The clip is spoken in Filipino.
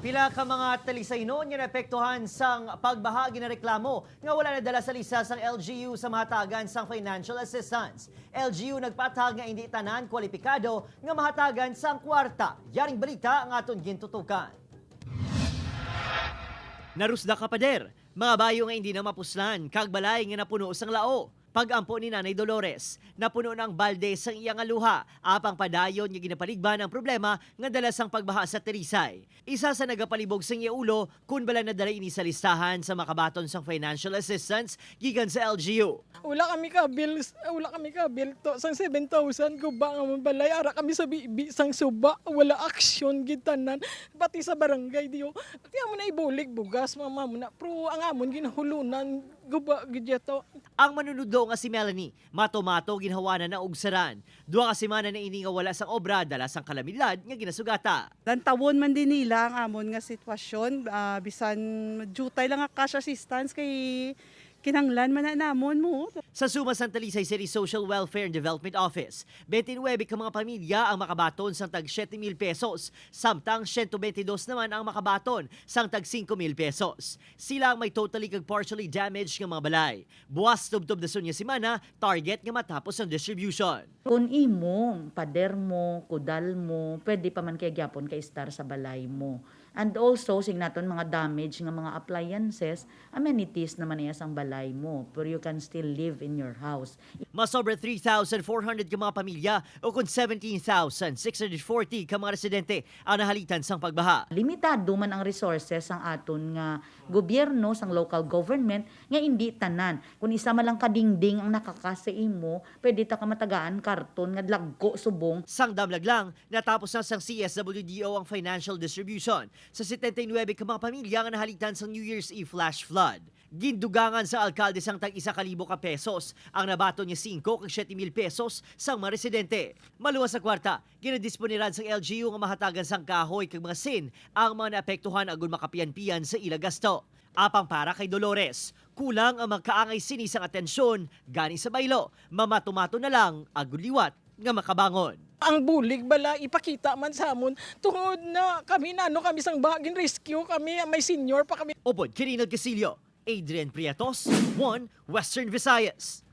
Pila ka mga talisaynon nga naapektuhan sang pagbahagi na reklamo nga wala na dala sa lisa sang LGU sa mahatagan sang financial assistance. LGU nagpatag nga hindi tanan kwalipikado nga mahatagan sang kwarta. Yaring balita ang aton gintutukan. Narusda kapader, mga bayo nga hindi na mapuslan, kag balay nga napuno sang lao. Pag-ampo ni Nanay Dolores, napuno ng balde sang iyang aluha, apang padayon nga ginapaligban ang problema nga dala sang pagbaha sa Terisay. Isa sa nagapalibog sang iya ulo kun bala na dala ini sa listahan sa makabaton sang financial assistance gikan sa LGU. Wala kami ka bill to sang 7,000 guba nga balay ara kami sa bibi sang suba wala aksyon gitanan pati sa barangay diyo. Pati amo na ibulig bugas mama mo na pro ang amon ginahulunan guba gidyato. Ang manunudo nga si Melanie, mato-mato ginhawa na og saran. Duha ka semana na ini nga wala sang obra dala sang kalamidad nga ginasugata. Tawon man din nila ang amon nga sitwasyon, bisan jutay lang nga cash assistance kay kinanglan man na namon mo. Sa suma sang Talisay City Social Welfare and Development Office, 29 ka mga pamilya ang makabaton sang tag 7,000 pesos, samtang 122 naman ang makabaton sang tag 5,000 pesos. Sila ang may totally kag partially damaged nga mga balay. Buwas tubtob na sunya semana, target nga matapos ang distribution. Kung imo, pader mo, kudal mo, pwede pa man kay gyapon kay star sa balay mo. And also, signaton mga damage nga mga appliances, amenities naman niya sang balay mo. Pero you can still live in your house. Mas sobre 3,400 ka mga pamilya o kung 17,640 ka mga residente ang nahalitan sang pagbaha. Limitado man ang resources sang aton nga gobyerno, sang local government, nga hindi tanan. Kung isa man lang kadingding ang nakakasa imo, pwede ta ka matagaan karton nga lagko subong. Sang damlag lang, natapos na sang CSWDO ang financial distribution sa 79 ka mga pamilya nga nahalitan sang New Year's Eve flash flood. Gindugangan sa alkalde sang tag 1,000 ka pesos, ang nabato niya 5 kag 7,000 pesos sang mga residente. Maluwas sa kwarta, ginadisponiran sang LGU nga mahatagan sang kahoy kag mga sin ang mga naapektuhan agon makapian-pian sa ila gasto. Apang para kay Dolores, kulang ang magkaangay sinisang atensyon gani sa baylo, mamatumato na lang agon liwat nga makabangon. Ang bulig bala ipakita man sa amon tungod na kami kami sang bagin rescue kami may senior pa kami. Upod, Kirinal Casillo, Adrian Prietos, 1 Western Visayas.